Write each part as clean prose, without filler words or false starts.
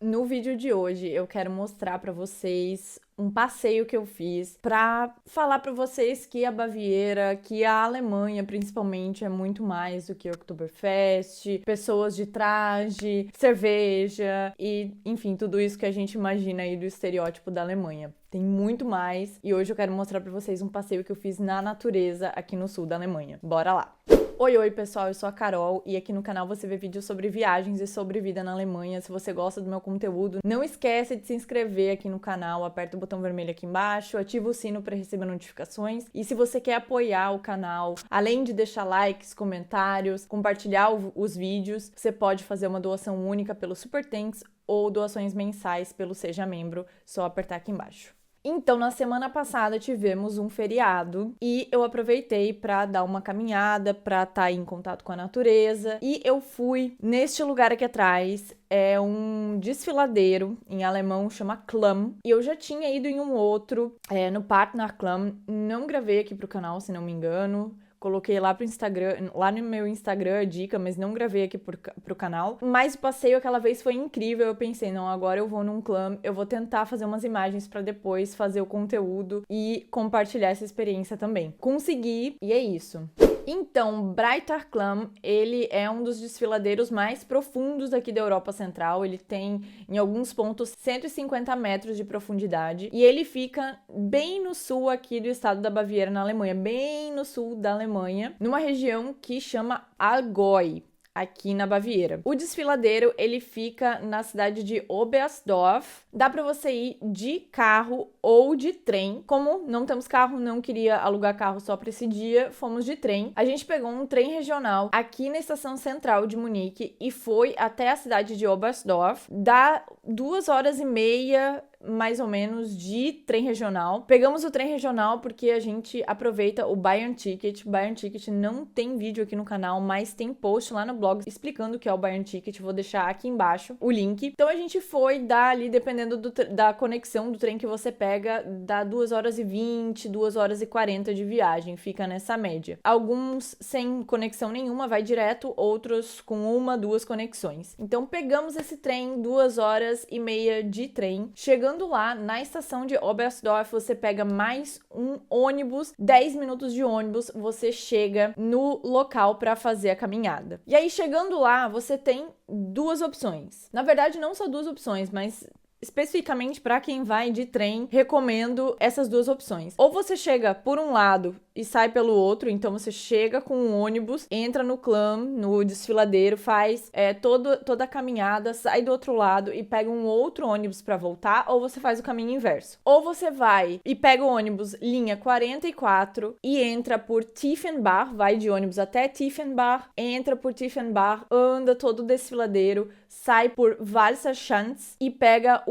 No vídeo de hoje eu quero mostrar pra vocês um passeio que eu fiz pra falar pra vocês que a Baviera, que a Alemanha principalmente é muito mais do que Oktoberfest, pessoas de traje, cerveja e, enfim, tudo isso que a gente imagina aí do estereótipo da Alemanha. Tem muito mais e hoje eu quero mostrar pra vocês um passeio que eu fiz na natureza aqui no sul da Alemanha. Bora lá! Oi pessoal, eu sou a Carol e aqui no canal você vê vídeos sobre viagens e sobre vida na Alemanha. Se você gosta do meu conteúdo, não esquece de se inscrever aqui no canal, aperta o botão vermelho aqui embaixo, ativa o sino para receber notificações. E se você quer apoiar o canal, além de deixar likes, comentários, compartilhar os vídeos, você pode fazer uma doação única pelo Super Thanks ou doações mensais pelo Seja Membro, só apertar aqui embaixo. Então, na semana passada tivemos um feriado e eu aproveitei para dar uma caminhada, para estar em contato com a natureza. E eu fui neste lugar aqui atrás, é um desfiladeiro, em alemão chama Klamm. E eu já tinha ido em um outro, no Partnerklamm. Não gravei aqui pro canal, se não me engano. Coloquei lá pro Instagram, lá no meu Instagram a dica, mas não gravei aqui pro canal. Mas o passeio aquela vez foi incrível. Eu pensei, não, agora eu vou num Klamm, eu vou tentar fazer umas imagens pra depois fazer o conteúdo e compartilhar essa experiência também. Consegui, e é isso. Então, Breiter Klamm, ele é um dos desfiladeiros mais profundos aqui da Europa Central. Ele tem, em alguns pontos, 150 metros de profundidade. E ele fica bem no sul aqui do estado da Baviera, na Alemanha. Bem no sul da Alemanha, numa região que chama Allgäu, aqui na Baviera. O desfiladeiro, ele fica na cidade de Oberstdorf. Dá pra você ir de carro ou de trem. Como não temos carro, não queria alugar carro só pra esse dia, fomos de trem. A gente pegou um trem regional aqui na estação central de Munique e foi até a cidade de Oberstdorf. Dá 2h30, mais ou menos, de trem regional. Pegamos o trem regional porque a gente aproveita o Bayern Ticket. Bayern Ticket não tem vídeo aqui no canal, mas tem post lá no blog explicando o que é o Bayern Ticket. Vou deixar aqui embaixo o link. Então a gente foi dar ali, dependendo da conexão do trem que você pega, dá 2h20, 2h40 de viagem. Fica nessa média. Alguns sem conexão nenhuma, vai direto, outros com 1, 2 conexões. Então pegamos esse trem, 2h30 de trem. Chegando lá na estação de Oberstdorf, você pega mais um ônibus, 10 minutos de ônibus, você chega no local para fazer a caminhada. E aí, chegando lá, você tem duas opções. Na verdade, não só duas opções, mas especificamente para quem vai de trem, recomendo essas duas opções. Ou você chega por um lado e sai pelo outro, então você chega com um ônibus, entra no Klamm, no desfiladeiro, faz toda a caminhada, sai do outro lado e pega um outro ônibus para voltar, ou você faz o caminho inverso. Ou você vai e pega o ônibus linha 44 e entra por Tiefenbach, vai de ônibus até Tiefenbach, entra por Tiefenbach, anda todo o desfiladeiro, sai por Walserschanz e pega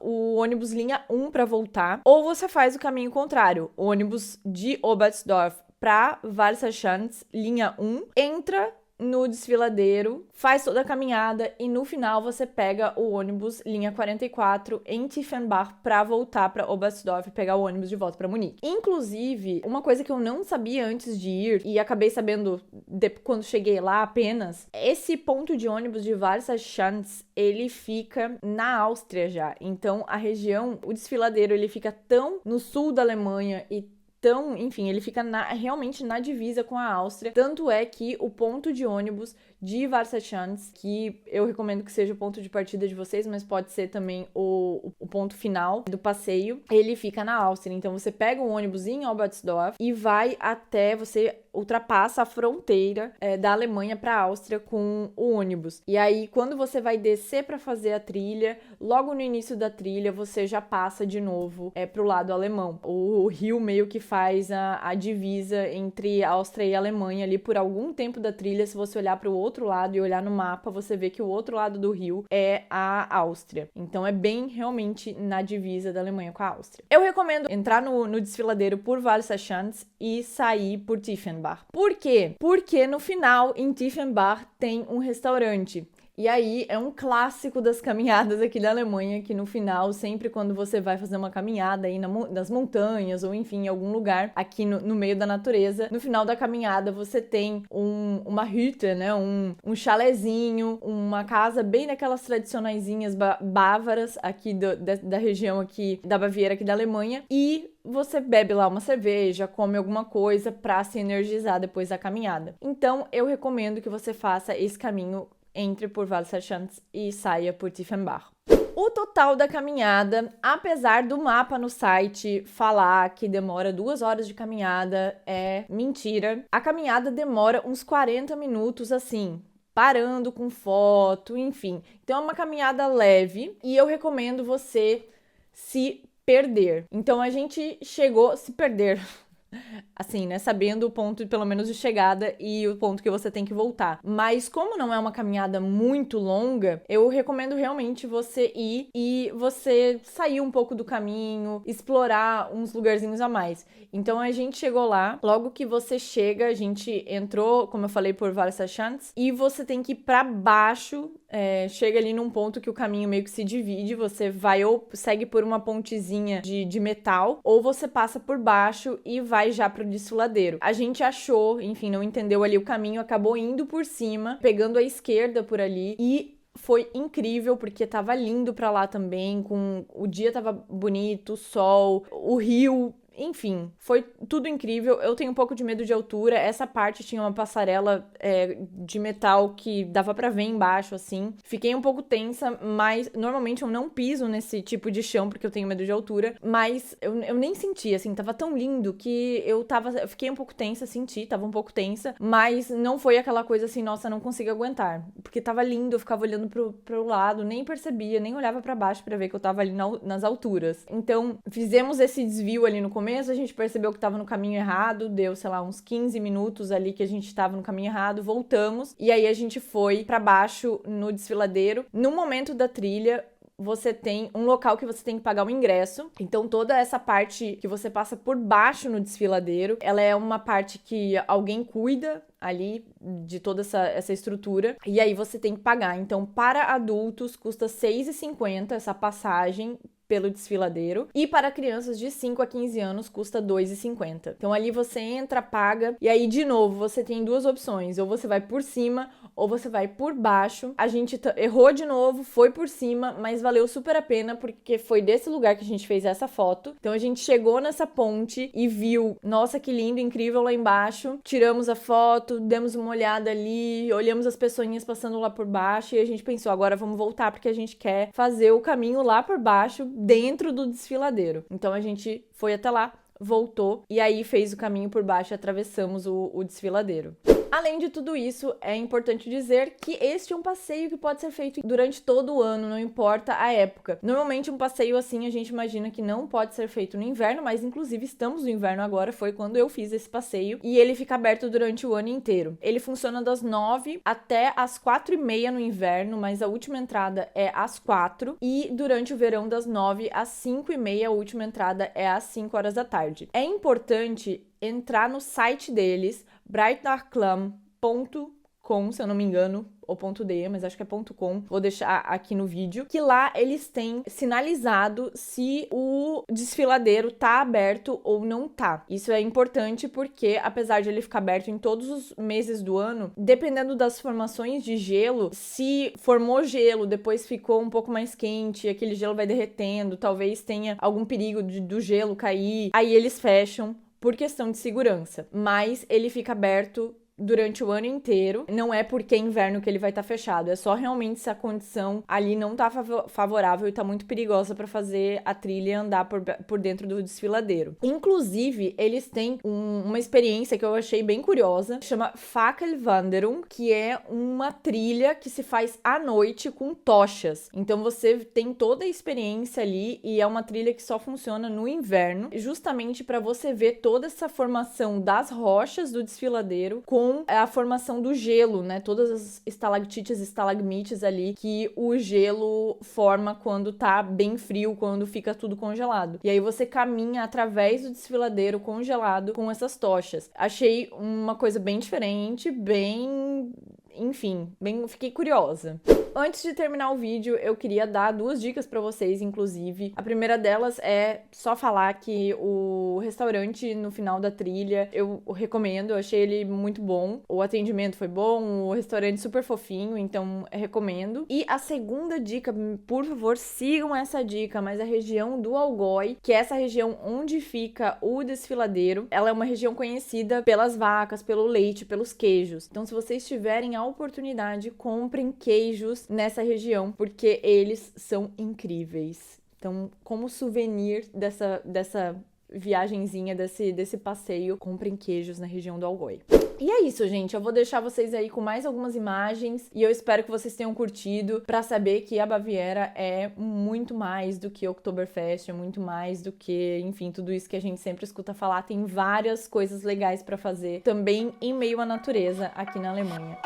o ônibus linha 1 para voltar. Ou você faz o caminho contrário, ônibus de Oberstdorf para Walserschanz, linha 1, entra no desfiladeiro, faz toda a caminhada e no final você pega o ônibus linha 44 em Tiefenbach para voltar para Oberstdorf e pegar o ônibus de volta para Munique. Inclusive, uma coisa que eu não sabia antes de ir e acabei sabendo quando cheguei lá apenas, esse ponto de ônibus de Walserschanz, ele fica na Áustria já. Então a região, o desfiladeiro, ele fica tão no sul da Alemanha e então, enfim, ele fica realmente na divisa com a Áustria. Tanto é que o ponto de ônibus de Walserschanz, que eu recomendo que seja o ponto de partida de vocês, mas pode ser também o ponto final do passeio, ele fica na Áustria. Então, você pega um ônibus em Oberstdorf e vai até, você ultrapassa a fronteira da Alemanha para a Áustria com o ônibus. E aí, quando você vai descer para fazer a trilha, logo no início da trilha, você já passa de novo pro lado alemão. O rio meio que faz a divisa entre Áustria e Alemanha ali por algum tempo da trilha. Se você olhar para o outro lado e olhar no mapa, você vê que o outro lado do rio é a Áustria. Então é bem realmente na divisa da Alemanha com a Áustria. Eu recomendo entrar no desfiladeiro por Walserschanz e sair por Tiefenbach. Por quê? Porque no final, em Tiefenbach, tem um restaurante. E aí é um clássico das caminhadas aqui da Alemanha, que no final, sempre quando você vai fazer uma caminhada aí nas montanhas ou enfim, em algum lugar aqui no meio da natureza, no final da caminhada você tem uma Hütte, né? Um chalezinho, uma casa bem daquelas tradicionaisinhas bávaras aqui da região aqui da Baviera, aqui da Alemanha, e você bebe lá uma cerveja, come alguma coisa pra se energizar depois da caminhada. Então, eu recomendo que você faça esse caminho, entre por Walserschanz e saia por Tiefenbach. O total da caminhada, apesar do mapa no site falar que demora 2 horas de caminhada, é mentira. A caminhada demora uns 40 minutos, assim, parando com foto, enfim. Então, é uma caminhada leve e eu recomendo você se perder. Então a gente chegou se perder. Assim, né? Sabendo o ponto, pelo menos, de chegada e o ponto que você tem que voltar. Mas como não é uma caminhada muito longa, eu recomendo realmente você ir e você sair um pouco do caminho, explorar uns lugarzinhos a mais. Então a gente chegou lá, logo que você chega, a gente entrou, como eu falei, por Walserschanz, e você tem que ir pra baixo, chega ali num ponto que o caminho meio que se divide, você vai ou segue por uma pontezinha de metal, ou você passa por baixo e vai já pro desfiladeiro. A gente achou, enfim, não entendeu ali o caminho, acabou indo por cima, pegando a esquerda por ali e foi incrível, porque tava lindo pra lá também, o dia tava bonito, o sol, o rio. Enfim, foi tudo incrível. Eu tenho um pouco de medo de altura. Essa parte tinha uma passarela de metal que dava pra ver embaixo, assim. Fiquei um pouco tensa, mas normalmente eu não piso nesse tipo de chão porque eu tenho medo de altura. Mas eu nem senti, assim, tava tão lindo que eu fiquei um pouco tensa, tava um pouco tensa, mas não foi aquela coisa assim, nossa, não consigo aguentar. Porque tava lindo, eu ficava olhando pro lado, nem percebia, nem olhava pra baixo pra ver que eu tava ali nas alturas. Então, fizemos esse desvio ali no começo, a gente percebeu que estava no caminho errado, deu, sei lá, uns 15 minutos ali que a gente estava no caminho errado, voltamos, e aí a gente foi para baixo no desfiladeiro. No momento da trilha, você tem um local que você tem que pagar o ingresso. Então, toda essa parte que você passa por baixo no desfiladeiro, ela é uma parte que alguém cuida ali de toda essa estrutura, e aí você tem que pagar. Então, para adultos, custa R$ 6,50 essa passagem pelo desfiladeiro, e para crianças de 5 a 15 anos custa R$ 2,50. Então ali você entra, paga, e aí de novo você tem duas opções, ou você vai por cima ou você vai por baixo. A gente errou de novo, foi por cima, mas valeu super a pena porque foi desse lugar que a gente fez essa foto. Então a gente chegou nessa ponte e viu, nossa, que lindo, incrível lá embaixo. Tiramos a foto, demos uma olhada ali, olhamos as pessoinhas passando lá por baixo e a gente pensou, agora vamos voltar porque a gente quer fazer o caminho lá por baixo, dentro do desfiladeiro. Então a gente foi até lá, voltou e aí fez o caminho por baixo e atravessamos o desfiladeiro. Além de tudo isso, é importante dizer que este é um passeio que pode ser feito durante todo o ano, não importa a época. Normalmente um passeio assim a gente imagina que não pode ser feito no inverno, mas inclusive estamos no inverno agora, foi quando eu fiz esse passeio, e ele fica aberto durante o ano inteiro. Ele funciona das 9 até as 4h30 no inverno, mas a última entrada é às 4, e durante o verão das 9 às 5h30 a última entrada é às 5 horas da tarde. É importante entrar no site deles, breitnachklam.com, se eu não me engano, ou .de, mas acho que é .com, vou deixar aqui no vídeo, que lá eles têm sinalizado se o desfiladeiro tá aberto ou não tá. Isso é importante porque, apesar de ele ficar aberto em todos os meses do ano, dependendo das formações de gelo, se formou gelo, depois ficou um pouco mais quente, aquele gelo vai derretendo, talvez tenha algum perigo do gelo cair, aí eles fecham por questão de segurança, mas ele fica aberto durante o ano inteiro. Não é porque é inverno que ele vai estar fechado, é só realmente se a condição ali não tá favorável e tá muito perigosa para fazer a trilha e andar por dentro do desfiladeiro. Inclusive, eles têm uma experiência que eu achei bem curiosa, chama Fackelwanderung, que é uma trilha que se faz à noite com tochas. Então você tem toda a experiência ali e é uma trilha que só funciona no inverno, justamente para você ver toda essa formação das rochas do desfiladeiro com a formação do gelo, né? Todas as estalactites e estalagmites ali que o gelo forma quando tá bem frio, quando fica tudo congelado. E aí você caminha através do desfiladeiro congelado com essas tochas. Achei uma coisa bem diferente, bem enfim, fiquei curiosa. Antes de terminar o vídeo, eu queria dar 2 dicas pra vocês, inclusive. A primeira delas é só falar que o restaurante no final da trilha, eu recomendo, eu achei ele muito bom. O atendimento foi bom, o restaurante super fofinho, então recomendo. E a segunda dica, por favor, sigam essa dica, mas a região do Algoi, que é essa região onde fica o desfiladeiro, ela é uma região conhecida pelas vacas, pelo leite, pelos queijos. Então, se vocês tiverem a oportunidade, comprem queijos nessa região, porque eles são incríveis. Então, como souvenir dessa viagenzinha, desse passeio, comprem queijos na região do Algoi. E é isso, gente. Eu vou deixar vocês aí com mais algumas imagens e eu espero que vocês tenham curtido, pra saber que a Baviera é muito mais do que Oktoberfest, é muito mais do que, enfim, tudo isso que a gente sempre escuta falar. Tem várias coisas legais pra fazer também em meio à natureza aqui na Alemanha.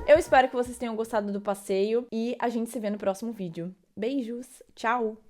Eu espero que vocês tenham gostado do passeio e a gente se vê no próximo vídeo. Beijos, tchau!